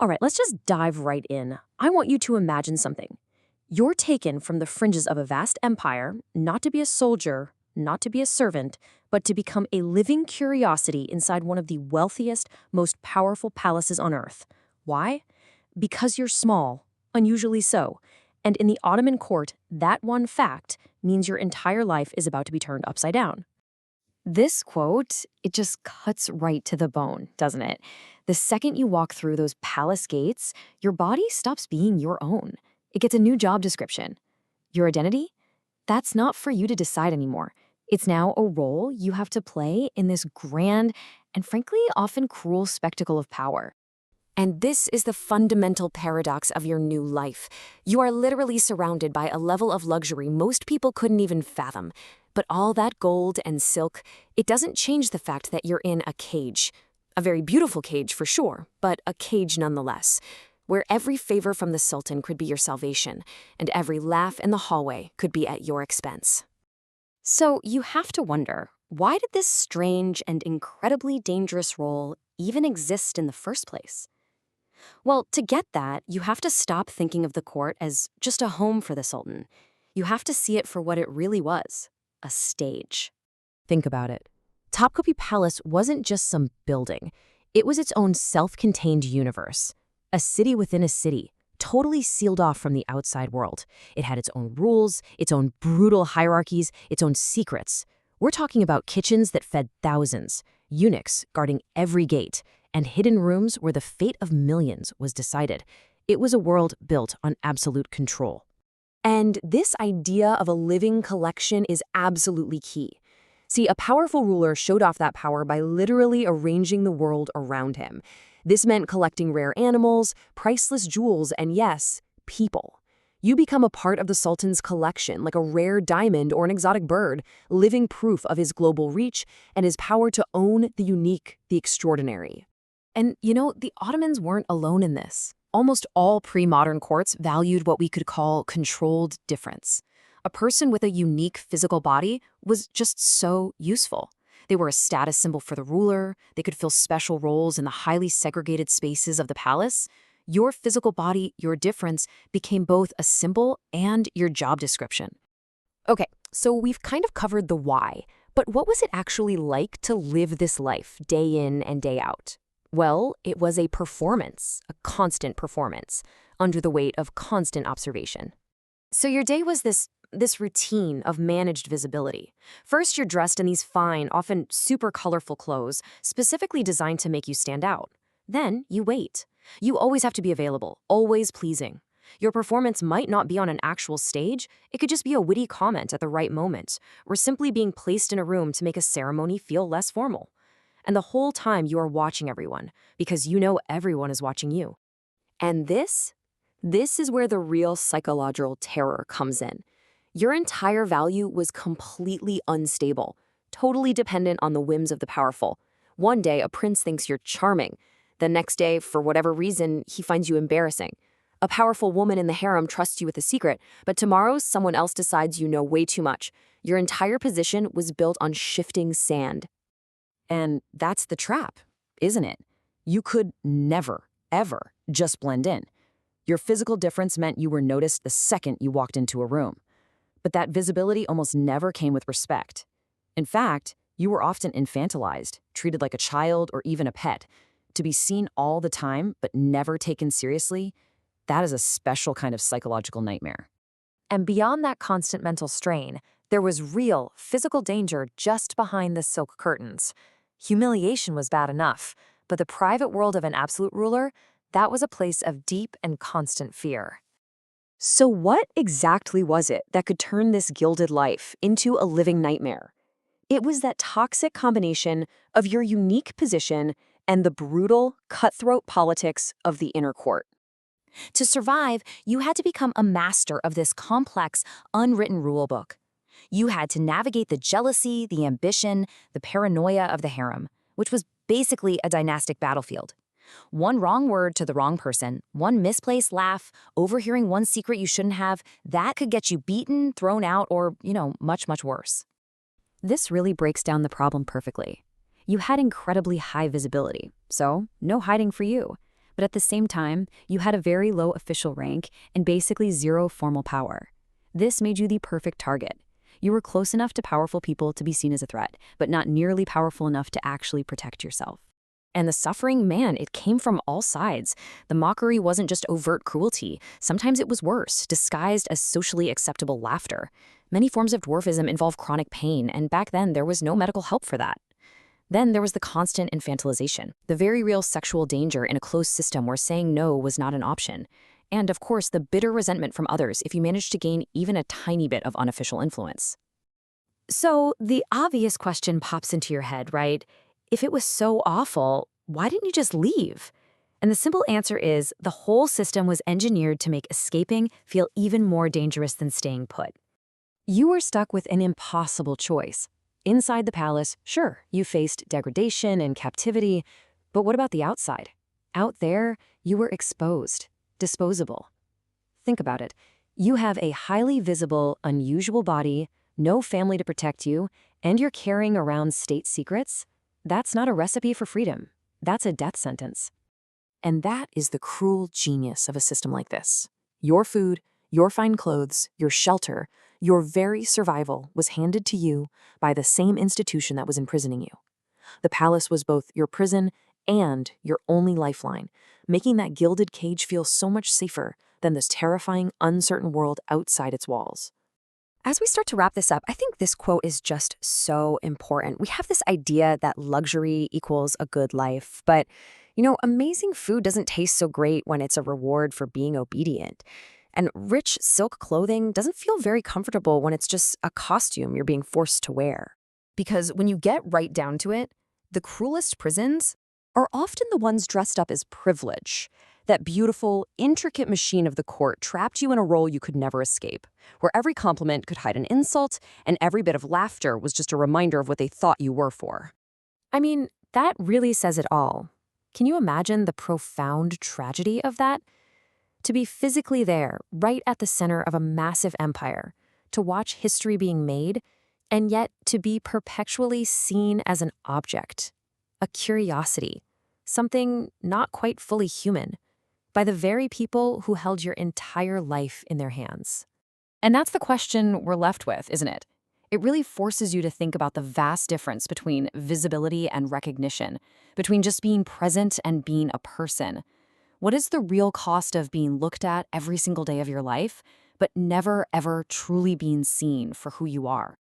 All right, let's just dive right in. I want you to imagine something. You're taken from the fringes of a vast empire, not to be a soldier, not to be a servant, but to become a living curiosity inside one of the wealthiest, most powerful palaces on earth. Why? Because you're small, unusually so. And in the Ottoman court, that one fact means your entire life is about to be turned upside down. This quote, it just cuts right to the bone, doesn't it? The second you walk through those palace gates, your body stops being your own. It gets a new job description. Your identity? That's not for you to decide anymore. It's now a role you have to play in this grand and frankly often cruel spectacle of power. And this is the fundamental paradox of your new life. You are literally surrounded by a level of luxury most people couldn't even fathom. But all that gold and silk, it doesn't change the fact that you're in a cage. A very beautiful cage for sure, but a cage nonetheless, where every favor from the Sultan could be your salvation, and every laugh in the hallway could be at your expense. So you have to wonder, why did this strange and incredibly dangerous role even exist in the first place? Well, to get that, you have to stop thinking of the court as just a home for the Sultan. You have to see it for what it really was, a stage. Think about it. Topkapi Palace wasn't just some building. It was its own self-contained universe. A city within a city, totally sealed off from the outside world. It had its own rules, its own brutal hierarchies, its own secrets. We're talking about kitchens that fed thousands, eunuchs guarding every gate, and hidden rooms where the fate of millions was decided. It was a world built on absolute control. And this idea of a living collection is absolutely key. See, a powerful ruler showed off that power by literally arranging the world around him. This meant collecting rare animals, priceless jewels, and yes, people. You become a part of the Sultan's collection, like a rare diamond or an exotic bird, living proof of his global reach and his power to own the unique, the extraordinary. And, the Ottomans weren't alone in this. Almost all pre-modern courts valued what we could call controlled difference. A person with a unique physical body was just so useful. They were a status symbol for the ruler. They could fill special roles in the highly segregated spaces of the palace. Your physical body, your difference, became both a symbol and your job description. Okay, so we've kind of covered the why, but what was it actually like to live this life day in and day out? Well, it was a performance, a constant performance, under the weight of constant observation. So your day was this routine of managed visibility. First, you're dressed in these fine, often super colorful clothes, specifically designed to make you stand out. Then you wait. You always have to be available, always pleasing. Your performance might not be on an actual stage. It could just be a witty comment at the right moment, or simply being placed in a room to make a ceremony feel less formal. And the whole time you are watching everyone, because you know everyone is watching you. And this is where the real psychological terror comes in. Your entire value was completely unstable, totally dependent on the whims of the powerful. One day, a prince thinks you're charming. The next day, for whatever reason, he finds you embarrassing. A powerful woman in the harem trusts you with a secret, but tomorrow someone else decides you know way too much. Your entire position was built on shifting sand. And that's the trap, isn't it? You could never, ever just blend in. Your physical difference meant you were noticed the second you walked into a room. But that visibility almost never came with respect. In fact, you were often infantilized, treated like a child or even a pet. To be seen all the time but never taken seriously, that is a special kind of psychological nightmare. And beyond that constant mental strain, there was real physical danger just behind the silk curtains. Humiliation was bad enough, but the private world of an absolute ruler, that was a place of deep and constant fear. So what exactly was it that could turn this gilded life into a living nightmare? It was that toxic combination of your unique position and the brutal, cutthroat politics of the inner court. To survive, you had to become a master of this complex, unwritten rulebook. You had to navigate the jealousy, the ambition, the paranoia of the harem, which was basically a dynastic battlefield. One wrong word to the wrong person, one misplaced laugh, overhearing one secret you shouldn't have, that could get you beaten, thrown out, or, much, much worse. This really breaks down the problem perfectly. You had incredibly high visibility, so no hiding for you. But at the same time, you had a very low official rank and basically zero formal power. This made you the perfect target. You were close enough to powerful people to be seen as a threat, but not nearly powerful enough to actually protect yourself. And the suffering, man, it came from all sides. The mockery wasn't just overt cruelty. Sometimes it was worse, disguised as socially acceptable laughter. Many forms of dwarfism involve chronic pain, and back then there was no medical help for that. Then there was the constant infantilization, the very real sexual danger in a closed system where saying no was not an option. And, of course, the bitter resentment from others if you managed to gain even a tiny bit of unofficial influence. So the obvious question pops into your head, right? If it was so awful, why didn't you just leave? And the simple answer is the whole system was engineered to make escaping feel even more dangerous than staying put. You were stuck with an impossible choice. Inside the palace, sure, you faced degradation and captivity, but what about the outside? Out there, you were exposed, disposable. Think about it. You have a highly visible, unusual body, no family to protect you, and you're carrying around state secrets. That's not a recipe for freedom. That's a death sentence. And that is the cruel genius of a system like this. Your food, your fine clothes, your shelter, your very survival was handed to you by the same institution that was imprisoning you. The palace was both your prison and your only lifeline, making that gilded cage feel so much safer than this terrifying, uncertain world outside its walls. As we start to wrap this up, I think this quote is just so important. We have this idea that luxury equals a good life, but, amazing food doesn't taste so great when it's a reward for being obedient. And rich silk clothing doesn't feel very comfortable when it's just a costume you're being forced to wear. Because when you get right down to it, the cruelest prisons are often the ones dressed up as privilege. That beautiful, intricate machine of the court trapped you in a role you could never escape, where every compliment could hide an insult, and every bit of laughter was just a reminder of what they thought you were for. I mean, that really says it all. Can you imagine the profound tragedy of that? To be physically there, right at the center of a massive empire, to watch history being made, and yet to be perpetually seen as an object, a curiosity, something not quite fully human, by the very people who held your entire life in their hands. And that's the question we're left with, isn't it? It really forces you to think about the vast difference between visibility and recognition, between just being present and being a person. What is the real cost of being looked at every single day of your life, but never, ever truly being seen for who you are?